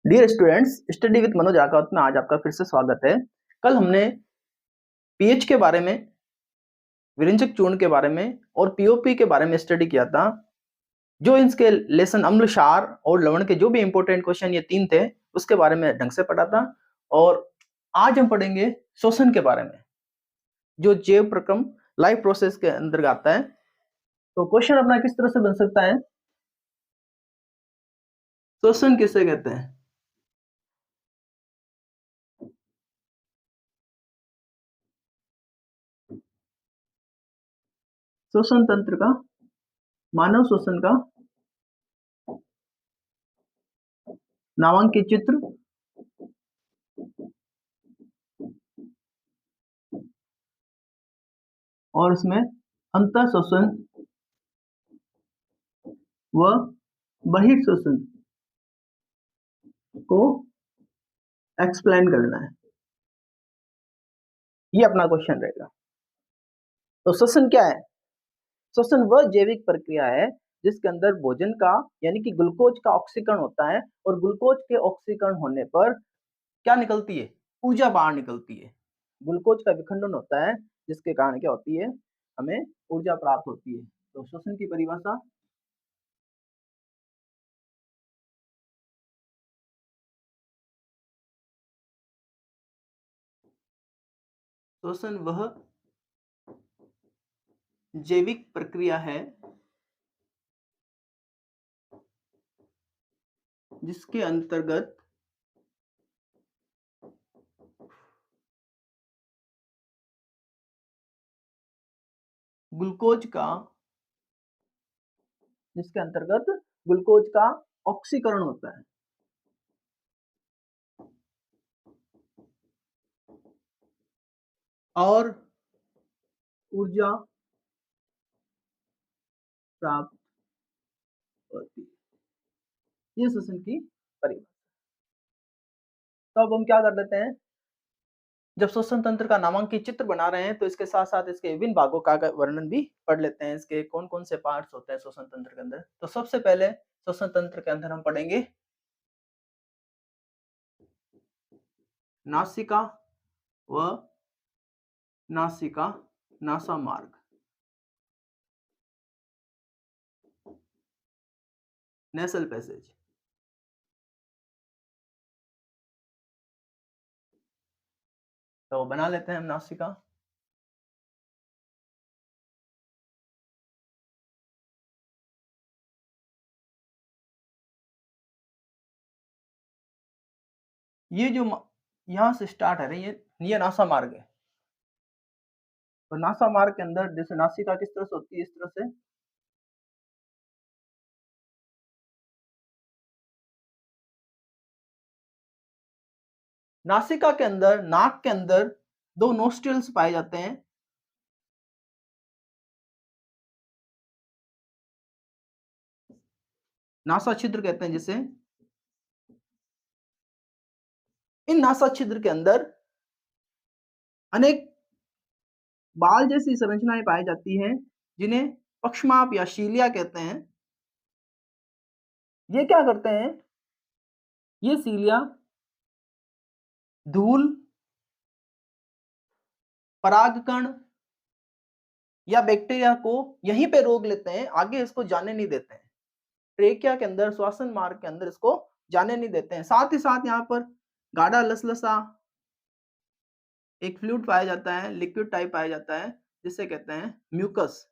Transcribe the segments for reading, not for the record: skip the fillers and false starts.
Dear students, study with Manoj Rathore में आज आपका फिर से स्वागत है। कल हमने पीएच के बारे में, विरंजक चूर्ण के बारे में और पीओपी के बारे में स्टडी किया था। जो इसके लेसन अम्ल, क्षार और लवण के जो भी इंपॉर्टेंट क्वेश्चन ये तीन थे उसके बारे में ढंग से पढ़ा था। और आज हम पढ़ेंगे श्वसन के बारे में, जो जैव प्रक्रम लाइफ प्रोसेस के अंतर्गत आता है। तो क्वेश्चन अपना किस तरह से बन सकता है, श्वसन किसे कहते हैं? श्वसन तंत्र का, मानव श्वसन का नामांकित चित्र और इसमें अंतः श्वसन व बहिर्श्वसन को एक्सप्लेन करना है, ये अपना क्वेश्चन रहेगा। तो श्वसन क्या है? श्वसन वह जैविक प्रक्रिया है जिसके अंदर भोजन का यानी कि ग्लूकोज का ऑक्सीकरण होता है और ग्लूकोज के ऑक्सीकरण होने पर क्या निकलती है? ऊर्जा बाहर निकलती है। ग्लूकोज का विखंडन होता है जिसके कारण क्या होती है? हमें ऊर्जा प्राप्त होती है। तो श्वसन की परिभाषा, श्वसन वह जैविक प्रक्रिया है जिसके अंतर्गत ग्लूकोज का ऑक्सीकरण होता है और ऊर्जा प्राप्त होती है। ये श्वसन की परिभाषा। तो अब हम क्या कर लेते हैं, जब श्वसन तंत्र का नामांकित चित्र बना रहे हैं तो इसके साथ साथ इसके विभिन्न भागों का वर्णन भी पढ़ लेते हैं। इसके कौन कौन से पार्ट्स होते हैं श्वसन तंत्र के अंदर। तो सबसे पहले श्वसन तंत्र के अंदर हम पढ़ेंगे नासिका व नासा मार्ग, नेसल पैसेज। तो बना लेते हैं हम नासिका। ये जो यहां से स्टार्ट है ये नासा मार्ग है। तो नासा मार्ग के अंदर जैसे नासिका किस तरह से होती है, इस तरह से नासिका के अंदर, नाक के अंदर दो नोस्ट्रिल्स पाए जाते हैं। नासा छिद्र कहते हैं जिसे। इन नासा छिद्र के अंदर अनेक बाल जैसी संरचनाएं पाई जाती हैं जिन्हें पक्षमाप या शीलिया कहते हैं। ये क्या करते हैं? ये सीलिया धूल, परागकण या बैक्टीरिया को यहीं पे रोक लेते हैं, आगे इसको जाने नहीं देते हैं। ट्रेकिया के अंदर, श्वसन मार्ग के अंदर इसको जाने नहीं देते हैं। साथ ही साथ यहाँ पर गाढ़ा लसलसा एक फ्लूइड पाया जाता है, लिक्विड टाइप पाया जाता है जिसे कहते हैं म्यूकस,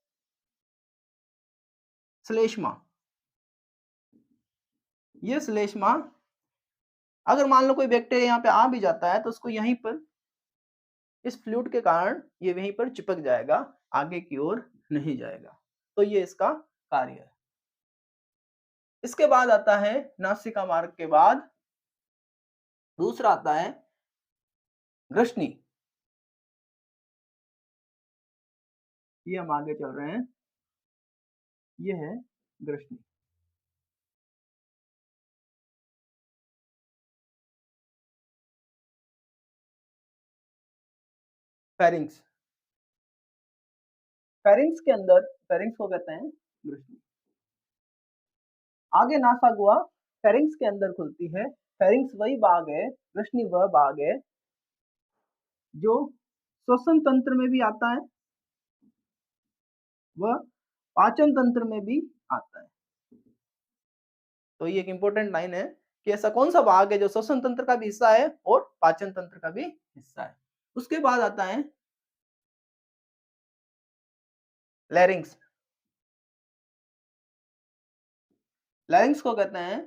श्लेष्मा। ये श्लेष्मा अगर मान लो कोई बैक्टीरिया यहाँ पे आ भी जाता है तो उसको यहीं पर इस फ्लूइड के कारण ये वहीं पर चिपक जाएगा, आगे की ओर नहीं जाएगा। तो ये इसका कार्य है। इसके बाद आता है नासिका मार्ग के बाद दूसरा आता है ग्रसनी। ये हम आगे चल रहे हैं, ये है ग्रसनी। फेरिंग्स, फेरिंग्स के अंदर, फेरिंग्स को कहते हैं ग्रसनी। आगे नासा गुहा फेरिंग्स के अंदर खुलती है। फेरिंग्स वही भाग है, ग्रसनी वह भाग है जो श्वसन तंत्र में भी आता है, वह पाचन तंत्र में भी आता है। तो ये एक इंपॉर्टेंट लाइन है कि ऐसा कौन सा भाग है जो श्वसन तंत्र का भी हिस्सा है और पाचन तंत्र का भी हिस्सा है। उसके बाद आता है लैरिंग्स। लैरिंग्स को कहते हैं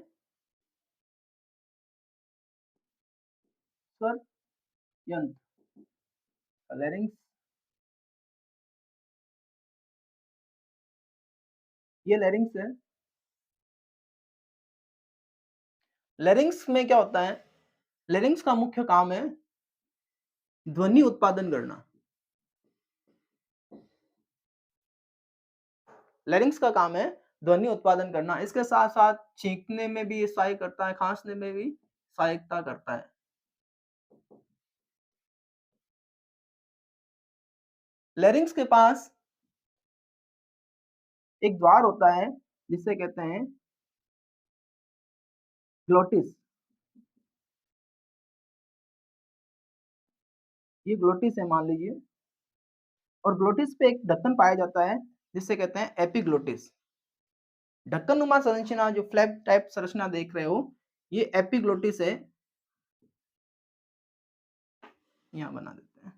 स्वर यंत्र। लैरिंग्स, ये लैरिंग्स है। लैरिंग्स में क्या होता है, लैरिंग्स का मुख्य काम है ध्वनि उत्पादन करना। लैरिंग्स का काम है ध्वनि उत्पादन करना, इसके साथ साथ छींकने में भी सहायक करता है, खांसने में भी सहायता करता है। लैरिंग्स के पास एक द्वार होता है जिसे कहते हैं ग्लोटिस। ये ग्लोटिस है मान लीजिए, और ग्लोटिस पे एक ढक्कन पाया जाता है जिसे कहते हैं एपिग्लोटिस। ढक्कन नुमा संरचना, जो फ्लैप टाइप संरचना देख रहे हो, ये एपिग्लोटिस है। यहाँ बना देते हैं,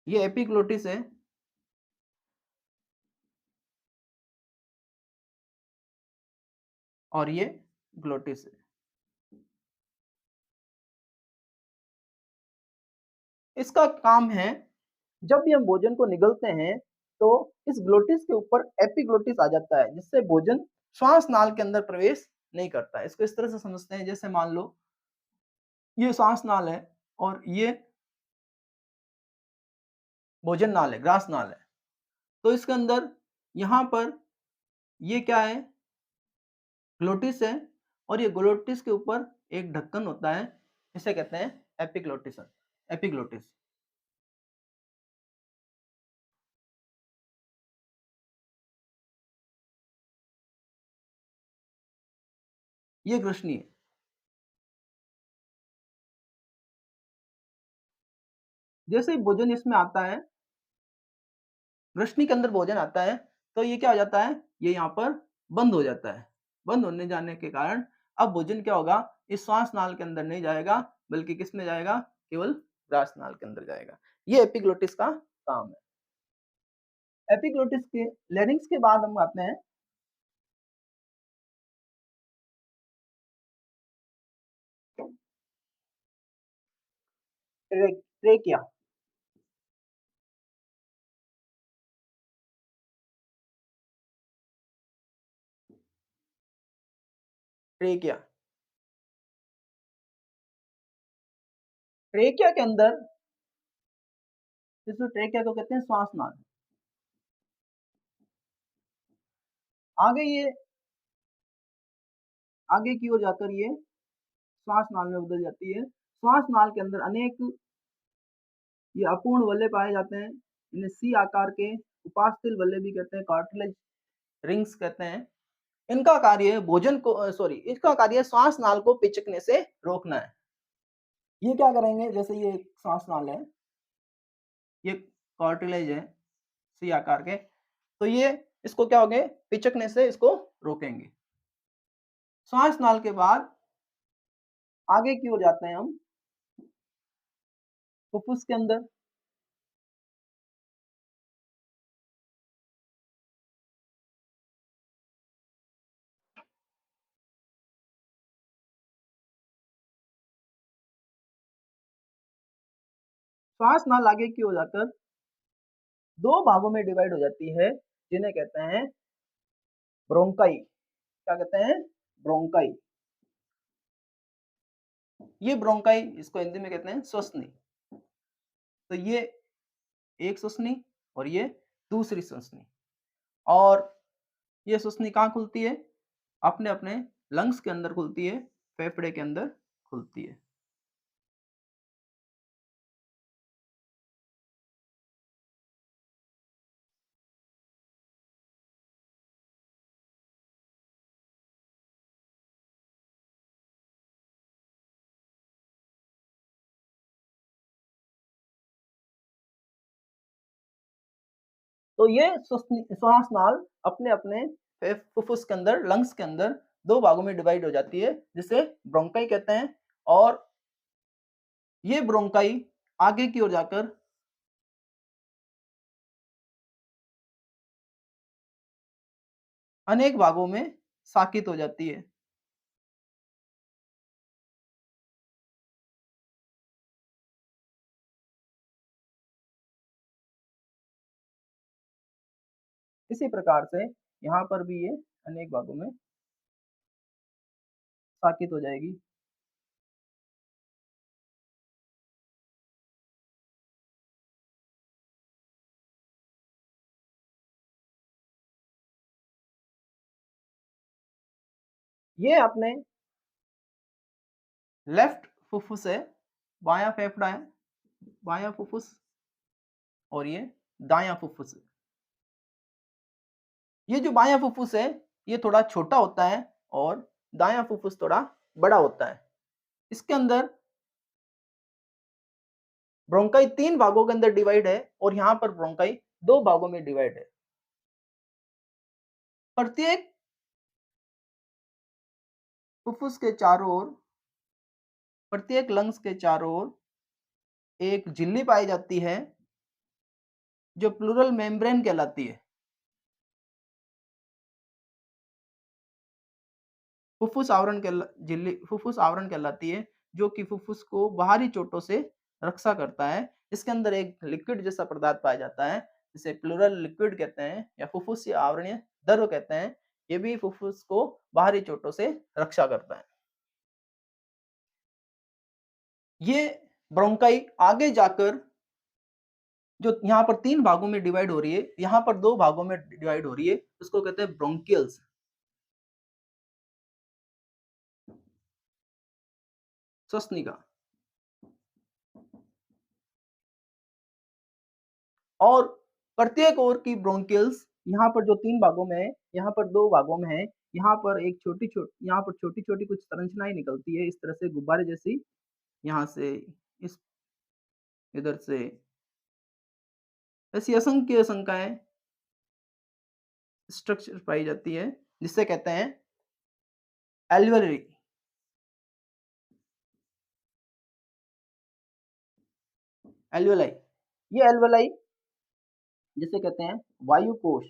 ये एपिग्लोटिस है। और ये ग्लोटिस है। इसका काम है जब भी हम भोजन को निगलते हैं तो इस ग्लोटिस के ऊपर एपिग्लोटिस आ जाता है, जिससे भोजन श्वास नाल के अंदर प्रवेश नहीं करता है। इसको इस तरह से समझते हैं, जैसे मान लो ये श्वास नाल है और ये भोजन नाल है, ग्रास नाल है। तो इसके अंदर यहाँ पर ये क्या है, ग्लोटिस है, और ये ग्लोटिस के ऊपर एक ढक्कन होता है, इसे कहते हैं एपिग्लोटिस। एपिग्लोटिस। ये ग्रसनी है। जैसे ही भोजन इसमें आता है, ग्रसनी के अंदर भोजन आता है, तो ये क्या हो जाता है, ये यहाँ पर बंद हो जाता है। बंद होने जाने के कारण अब भोजन क्या होगा, इस श्वास नाल के अंदर नहीं जाएगा, बल्कि किस में जाएगा, केवल ग्रास नाल के अंदर जाएगा। ये एपिग्लोटिस का काम है। एपिग्लोटिस के लैरिंग्स के बाद हम आते हैं ट्रेकिया। ट्रेकिया, ट्रेकिया के अंदर, इस ट्रेकिया को कहते हैं श्वास नाल। आगे ये, आगे की ओर जाकर ये श्वास नाल में बदल जाती है। श्वास नाल के अंदर अनेक ये अपूर्ण वलय पाए जाते हैं, इन्हें सी आकार के उपास्थल वलय भी कहते हैं, कार्टिलेज रिंग्स कहते हैं। इनका कार्य है भोजन को सॉरी इसका कार्य है श्वास नाल को पिचकने से रोकना है। ये क्या करेंगे, जैसे ये श्वास नाल है, ये कार्टिलेज है सी आकार के, तो ये इसको क्या होंगे, पिचकने से इसको रोकेंगे। श्वास नाल के बाद आगे की ओर जाते हैं हम फुफ्फुस के अंदर। श्वास नाल आगे की ओर जाकर दो भागों में डिवाइड हो जाती है, जिन्हें कहते हैं ब्रोंकाई। क्या कहते हैं, ब्रोंकाई। ये ब्रोंकाई, इसको हिंदी में कहते हैं श्वसनी। तो ये एक श्वसनी और ये दूसरी श्वसनी। और ये श्वसनी कहाँ खुलती है, अपने अपने लंग्स के अंदर खुलती है, फेफड़े के अंदर खुलती है। तो ये श्वास नाल अपने अपने फुफ्फुस के अंदर, लंग्स के अंदर दो भागों में डिवाइड हो जाती है, जिसे ब्रोंकाई कहते हैं। और ये ब्रोंकाई आगे की ओर जाकर अनेक भागों में साकित हो जाती है। इसी प्रकार से यहाँ पर भी ये अनेक भागों में साकित हो जाएगी। ये अपने लेफ्ट फुफ्फुस है, बायां फेफड़ा है, बायां फुफ्फुस, और ये दायां फुफ्फुस है। ये जो बायां फुफ्फुस है ये थोड़ा छोटा होता है और दायां फुफ्फुस थोड़ा बड़ा होता है। इसके अंदर ब्रोंकाई 3 भागों के अंदर डिवाइड है और यहाँ पर ब्रोंकाई 2 भागों में डिवाइड है। प्रत्येक फुफ्फुस के चारों ओर, प्रत्येक लंग्स के चारों ओर एक झिल्ली पाई जाती है जो प्लूरल मेम्ब्रेन कहलाती है। फुफ्फुस आवरण कहलाती है, जो कि फुफ्फुस को बाहरी चोटों से रक्षा करता है। इसके अंदर एक लिक्विड जैसा पदार्थ पाया जाता है, जिसे प्लूरल लिक्विड कहते हैं या फुफ्फुसीय आवरणीय द्रव कहते हैं। ये भी फुफ्फुस को बाहरी चोटों से रक्षा करता है। ये ब्रोंकाई आगे जाकर जो यहाँ पर 3 भागों में डिवाइड हो रही है, यहाँ पर 2 भागों में डिवाइड हो रही है, उसको कहते हैं ब्रोंकियल्स। श्वसनिका। और प्रत्येक ओर की ब्रोंकियल्स यहाँ पर जो 3 भागों में है, यहाँ पर 2 भागों में है। यहाँ पर छोटी-छोटी कुछ संरचनाएँ निकलती है, इस तरह से गुब्बारे जैसी। यहाँ से इस इधर से ऐसी असंख्य संख्याएँ स्ट्रक्चर पाई जाती है, जिसे कहते हैं एल्वेओली। एल्वेओलाई। ये एल्वेओलाई जिसे कहते हैं वायु कोश।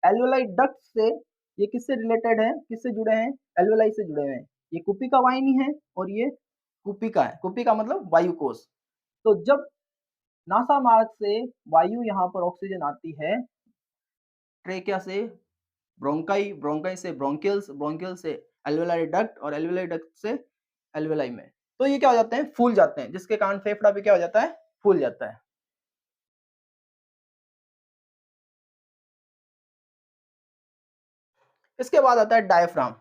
एल्वेओलाई डक्ट से ये किससे रिलेटेड है, किससे जुड़े हैं? एल्वेओलाई से जुड़े हुए हैं। ये कुपिका वाहिनी है और ये कुपिका है। कुपिका मतलब वायु कोश। तो जब नासा मार्ग से वायु यहाँ पर ऑक्सीजन आती है, ट्रेकिया से ब्रोंकाई, ब्रोंकाई से ब्रोंकियल्स, ब्रोंकियल से एल्वेओलारी डक्ट और एल्वेओलारी डक्ट से एल्वेओलाई में। तो ये क्या हो जाते हैं? फूल जाते हैं, जिसके कारण फेफड़ा भी क्या हो जाता है? फूल जाता है। इसके बाद आता है डायफ्राम।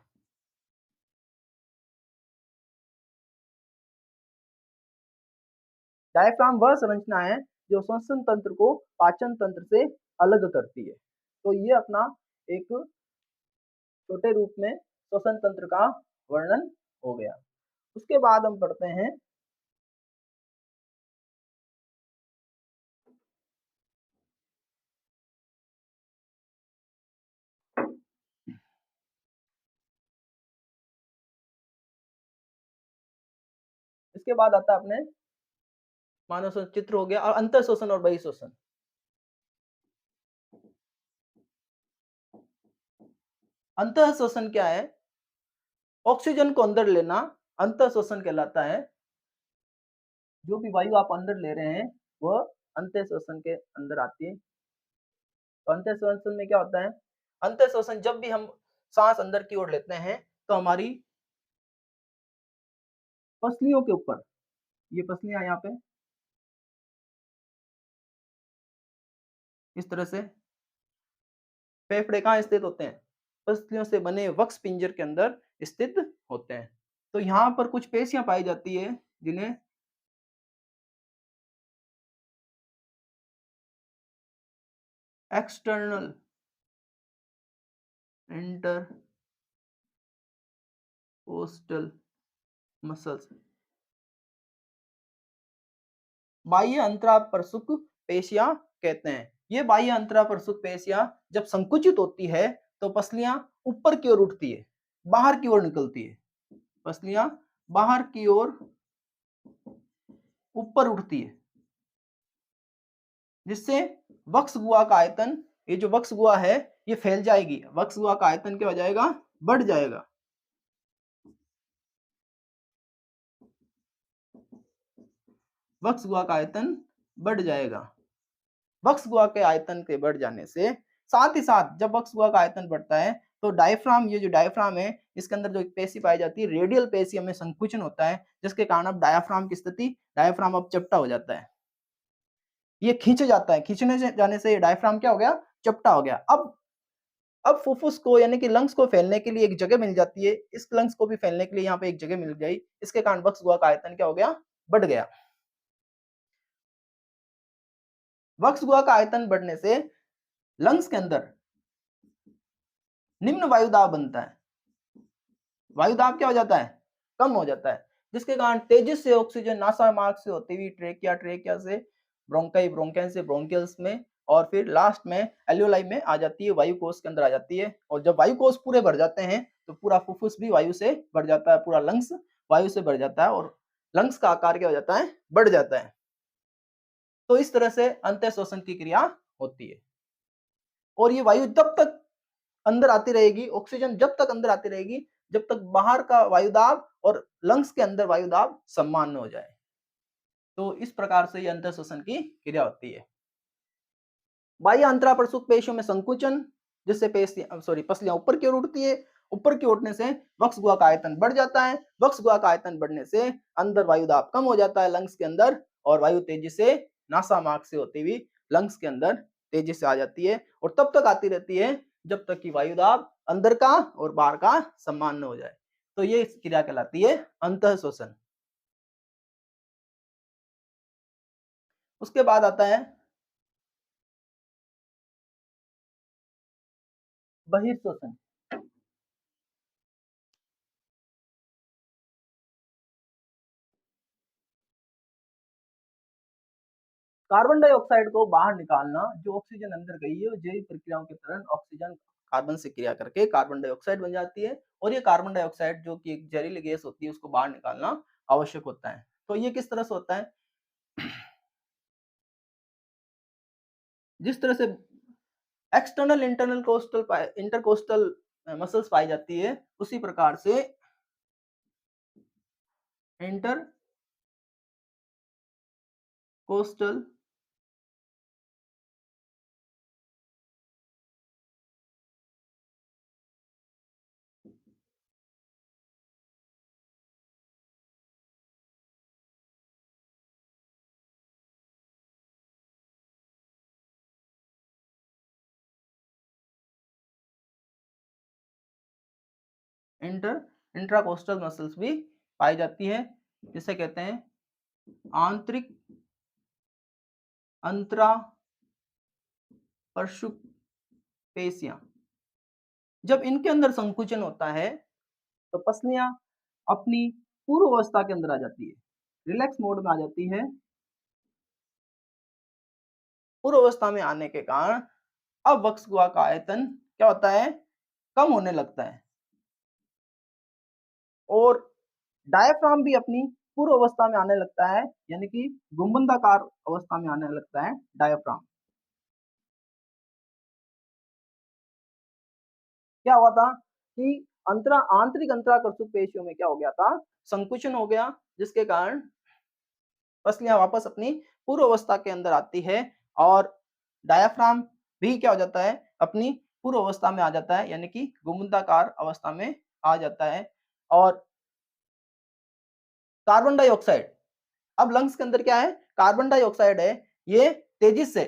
डायफ्राम वह संरचना है जो श्वसन तंत्र को पाचन तंत्र से अलग करती है। तो ये अपना एक छोटे रूप में श्वसन तंत्र का वर्णन हो गया। उसके बाद हम पढ़ते हैं इसके बाद आता है अपने मानव श्वसन चित्र हो गया और अंतर श्वसन और बहिः श्वसन। अंतः श्वसन क्या है? ऑक्सीजन को अंदर लेना अंतः श्वसन कहलाता है। जो भी वायु आप अंदर ले रहे हैं वह अंतः श्वसन के अंदर आती है। तो अंतः श्वसन में क्या होता है? अंतः श्वसन जब भी हम सांस अंदर की ओर लेते हैं तो हमारी पसलियों के ऊपर, ये पसलियां यहाँ पे इस तरह से, फेफड़े कहाँ स्थित होते हैं? पसलियों से बने वक्ष पिंजर के अंदर स्थित होते हैं। तो यहाँ पर कुछ पेशियां पाई जाती है जिन्हें एक्सटर्नल इंटरकोस्टल मसल्स, बाह्य अंतरापरशुक पेशियां कहते हैं। ये बाह्य अंतरा प्रसूत पेशियां जब संकुचित होती है तो पसलियां ऊपर की ओर उठती है, बाहर की ओर निकलती है। पसलियां बाहर की ओर ऊपर उठती है, जिससे वक्ष गुहा का आयतन, ये जो वक्ष गुहा है ये फैल जाएगी। वक्ष गुहा का आयतन क्या हो जाएगा? बढ़ जाएगा। वक्ष गुहा का आयतन बढ़ जाएगा। वक्ष गुहा के आयतन के बढ़ जाने से साथ ही साथ जब वक्ष गुहा का आयतन बढ़ता है तो डायफ्राम, ये जो डायफ्राम है इसके अंदर जो एक पेशी पाई जाती है रेडियल पेशी में संकुचन होता है, जिसके कारण अब डायफ्राम की स्थिति, डायफ्राम अब चपटा हो जाता है, ये खींच जाता है। खींचने से जाने से ये डायफ्राम क्या हो गया? चपटा हो गया। अब फुफ्फुस को यानी कि लंग्स को फैलने के लिए एक जगह मिल जाती है। इस लंग्स को भी फैलने के लिए यहाँ पे एक जगह मिल गई, इसके कारण वक्ष गुहा का आयतन क्या हो गया? बढ़ गया। वक्ष गुहा का आयतन बढ़ने से लंग्स के अंदर निम्न वायुदाब बनता है। वायुदाब क्या हो जाता है? कम हो जाता है, जिसके कारण तेजी से ऑक्सीजन नासा मार्ग से होती हुई ट्रेकिया, ट्रेकिया से ब्रोंकाई, ब्रोंकाई से ब्रोंकियल्स में, और फिर लास्ट में एल्वियोलाई में आ जाती है, वायु कोश के अंदर आ जाती है। और जब वायु कोश पूरे भर जाते हैं तो पूरा फुफ्फुस भी वायु से भर जाता है, पूरा लंग्स वायु से भर जाता है और लंग्स का आकार क्या हो जाता है? बढ़ जाता है। तो इस तरह से अंतः श्वसन की क्रिया होती है। और ये वायु तब तक अंदर आती रहेगी, ऑक्सीजन जब तक अंदर आती रहेगी जब तक बाहर का वायुदाब और लंग्स के अंदर वायुदाब समान न हो जाए। तो इस प्रकार से ये अंतः श्वसन की क्रिया होती है। बाह्य अंतरा प्रसूत पेशियों में संकुचन, जिससे पसलियां ऊपर की ओर उठती है। ऊपर की उठने से वक्ष गुहा का आयतन बढ़ जाता है। वक्ष गुहा का आयतन बढ़ने से अंदर वायुदाब कम हो जाता है लंग्स के अंदर, और वायु तेजी से नासा मार्ग से होती हुई लंग्स के अंदर तेजी से आ जाती है, और तब तक आती रहती है जब तक कि वायुदाब अंदर का और बाहर का समान न हो जाए। तो ये क्रिया कहलाती है अंतः श्वसन। उसके बाद आता है बहिर्श्वसन। कार्बन डाइऑक्साइड को बाहर निकालना, जो ऑक्सीजन अंदर गई है, जैविक प्रक्रियाओं के तहत ऑक्सीजन कार्बन से क्रिया करके कार्बन डाइऑक्साइड बन जाती है, और ये कार्बन डाइऑक्साइड जो कि एक जहरीली गैस होती है उसको बाहर निकालना आवश्यक होता है। तो ये किस तरह से होता है? जिस तरह से external internal costal intercostal muscles पाई जाती है, उसी प्रकार से intercostal inter intracostal muscles भी पाई जाती है, जिसे कहते हैं आंतरिक अंतरा परशुक पेशियां। जब इनके अंदर संकुचन होता है तो पसलियां अपनी पूर्व अवस्था के अंदर आ जाती है, रिलैक्स मोड में आ जाती है। पूर्व अवस्था में आने के कारण अब वक्ष गुहा का आयतन क्या होता है? कम होने लगता है, और डायफ्राम भी अपनी पूर्व अवस्था में आने लगता है, यानी कि गुंबदाकार अवस्था में आने लगता है डायफ्राम। क्या हुआ था कि आंतरिक अंतराकर्षक पेशियों में क्या हो गया था? संकुचन हो गया, जिसके कारण पसलियां वापस अपनी पूर्व अवस्था के अंदर आती है, और डायाफ्राम भी क्या हो जाता है? अपनी पूर्व अवस्था में आ जाता है, यानी कि गुंबदाकार अवस्था में आ जाता है। और कार्बन डाइऑक्साइड, अब लंग्स के अंदर क्या है? कार्बन डाइऑक्साइड है। ये तेजी से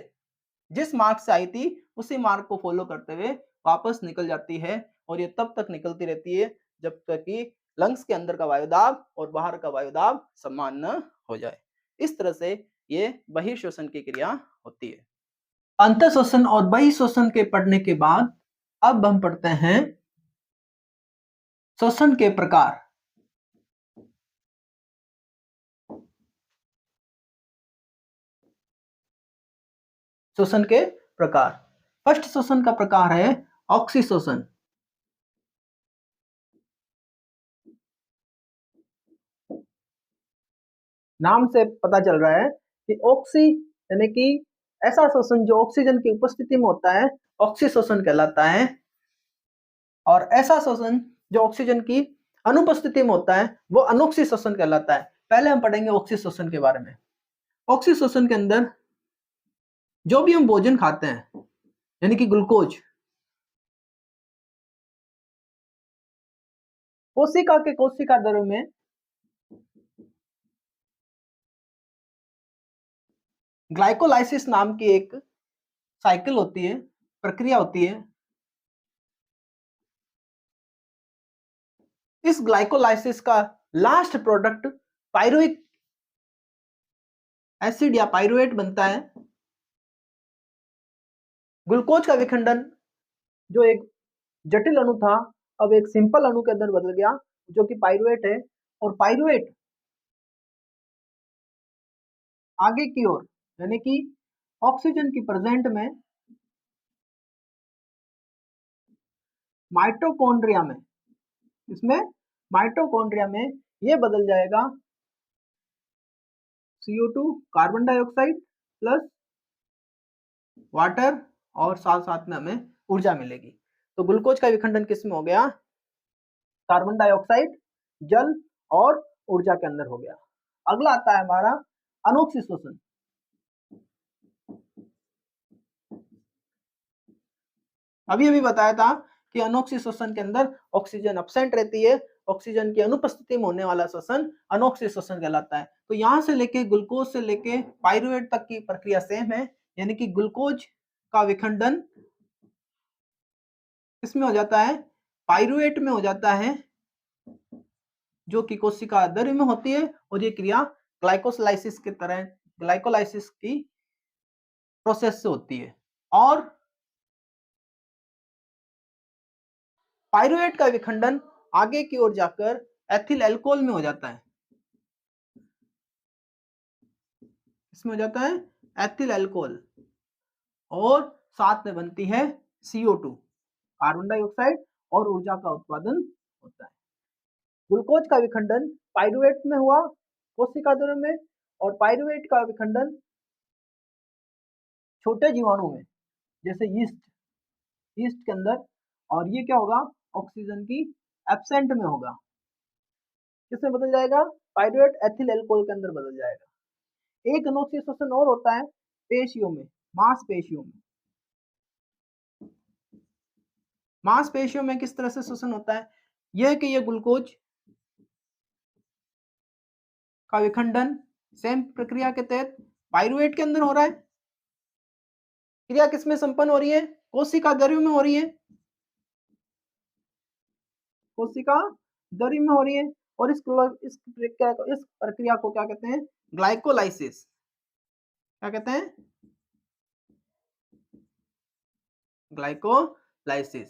जिस मार्ग से आई थी उसी मार्ग को फॉलो करते हुए वापस निकल जाती है, और ये तब तक निकलती रहती है जब तक कि लंग्स के अंदर का वायुदाब और बाहर का वायुदाब समान न हो जाए। इस तरह से ये बहिर्श्वसन की क्रिया होती है। अंतःश्वसन और बहिर्श्वसन के पढ़ने के बाद अब हम पढ़ते हैं श्वसन के प्रकार। श्वसन के प्रकार। फर्स्ट श्वसन का प्रकार है ऑक्सीश्वसन। नाम से पता चल रहा है कि ऑक्सी यानी कि ऐसा श्वसन जो ऑक्सीजन की उपस्थिति में होता है ऑक्सीश्वसन कहलाता है, और ऐसा श्वसन जो ऑक्सीजन की अनुपस्थिति में होता है वो अनोक्सी श्वसन कहलाता है। पहले हम पढ़ेंगे ऑक्सी श्वसन के बारे में। ऑक्सी श्वसन के अंदर जो भी हम भोजन खाते हैं यानी कि ग्लूकोज, कोशिका के कोशिका द्रव्य में ग्लाइकोलाइसिस नाम की एक साइकिल होती है, प्रक्रिया होती है। इस ग्लाइकोलाइसिस का लास्ट प्रोडक्ट पायरुविक एसिड या पायरुवेट बनता है। ग्लूकोज का विखंडन जो एक जटिल अणु था अब एक सिंपल अणु के अंदर बदल गया जो कि पायरुवेट है, और पायरुवेट आगे की ओर यानी कि ऑक्सीजन की प्रेजेंट में माइटोकॉन्ड्रिया में, इसमें माइटोकॉन्ड्रिया में ये बदल जाएगा CO2 carbon dioxide plus water, और साथ साथ में हमें ऊर्जा मिलेगी। तो ग्लूकोज का विखंडन किस में हो गया? कार्बन डाइऑक्साइड, जल और ऊर्जा के अंदर हो गया। अगला आता है हमारा अनोक्सी श्वसन। अभी बताया था कि अनोक्सी श्वसन के अंदर ऑक्सीजन अब्सेंट रहती है, ऑक्सीजन की अनुपस्थिति में होने वाला श्वसन अनोक्सी श्वसन कहलाता है। तो यहां से लेके ग्लूकोज से लेके पायरुवेट तक की प्रक्रिया सेम है, यानी कि ग्लूकोज का विखंडन इसमें हो जाता है, पायरुवेट में हो जाता है जो कि कोशिका द्रव्य में होती है, और ये क्रिया ग्लाइकोलाइसिस की तरह ग्लाइकोलाइसिस की प्रोसेस से होती है। और पायरुवेट का विखंडन आगे की ओर जाकर एथिल अल्कोहल में हो जाता है, इसमें हो जाता है एथिल अल्कोहल, और साथ में बनती है CO2 कार्बन डाइऑक्साइड, और ऊर्जा का उत्पादन होता है। ग्लूकोज का विखंडन पायरुवेट में हुआ कोशिका द्रव्य में, और पायरुवेट का विखंडन छोटे जीवाणु में जैसे यीस्ट के अंदर, और ये क्या होगा? ऑक्सीजन की एब्सेंट में होगा। किसमें बदल जाएगा? पायरुवेट एथिल अल्कोहल के अंदर बदल जाएगा। एक अनोक्सी श्वसन और होता है पेशियों में, मांसपेशियों में। मांसपेशियों में किस तरह से श्वसन होता है? यह कि ये ग्लूकोज का विखंडन सेम प्रक्रिया के तहत पायरुवेट के अंदर हो रहा है। क्रिया किसमें संपन्न हो रही है? कोशिका द्रव्य में हो रही है, कोशिका द्रव्य में हो रही है। और इस प्रक्रिया को क्या कहते हैं? ग्लाइकोलाइसिस। क्या कहते हैं? Glycolysis,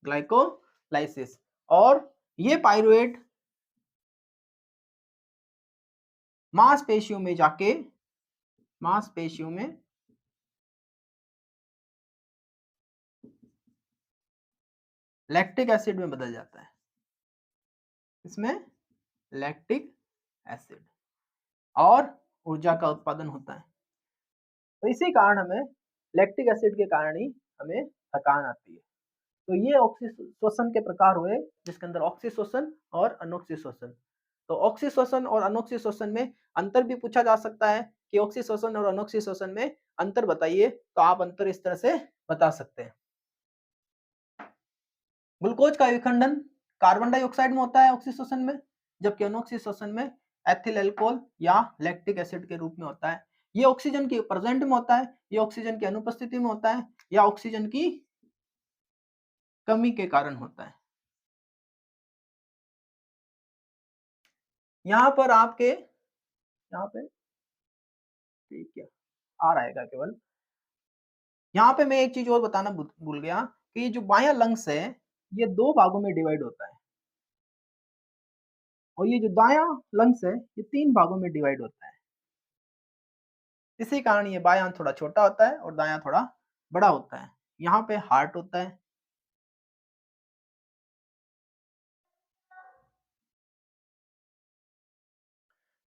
glycolysis. और ये पायरुवेट मांसपेशियों में जाके मांसपेशियों में लैक्टिक एसिड में बदल जाता है, इसमें लैक्टिक एसिड, और ऊर्जा का उत्पादन होता है। तो इसी कारण हमें लैक्टिक एसिड के कारण ही हमें थकान आती है। तो ये ऑक्सीश्वसन के प्रकार हुए जिसके अंदर ऑक्सीश्वसन और अनोक्सीश्वसन। तो ऑक्सीश्वसन और अनोक्सीश्वसन में अंतर भी पूछा जा सकता है कि ऑक्सीश्वसन और अनोक्सीश्वसन में अंतर बताइए, तो आप अंतर इस तरह से बता सकते हैं। ग्लूकोज का विखंडन कार्बन डाइऑक्साइड में होता है ऑक्सीश्वसन में, जबकि अनोक्सीश्वसन में एथिल अल्कोहल या लैक्टिक एसिड के रूप में होता है। ये ऑक्सीजन की प्रेजेंट में होता है, ये ऑक्सीजन की अनुपस्थिति में होता है, या ऑक्सीजन की कमी के कारण होता है। यहाँ पर आपके यहाँ पे ठीक है आ रहेगा केवल। यहाँ पे मैं एक चीज और बताना भूल गया कि जो बायां लंग्स है ये दो भागों में डिवाइड होता है, और ये जो दायां लंग्स है ये तीन भागों में डिवाइड होता है। इसी कारण ये बायां अंत थोड़ा छोटा होता है और दायां थोड़ा बड़ा होता है। यहाँ पे हार्ट होता है।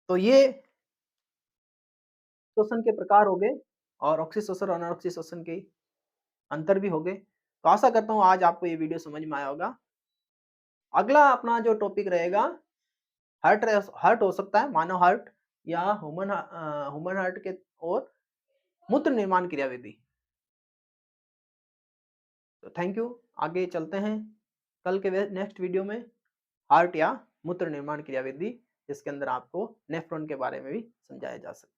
तो ये श्वसन के प्रकार हो गए और ऑक्सी श्वसन और अनऑक्सी श्वसन के अंतर भी हो गए। तो आशा करता हूँ आज आपको ये वीडियो समझ में आया होगा। अगला अपना जो टॉपिक रहेगा हार्ट हो सकता है, मानव हार्ट या ह्यूमन हार्ट के और मूत्र निर्माण क्रियाविधि। तो थैंक यू। आगे चलते हैं कल के नेक्स्ट वीडियो में हार्ट या मूत्र निर्माण क्रियाविधि, जिसके अंदर आपको नेफ्रॉन के बारे में भी समझाया जा सकता है।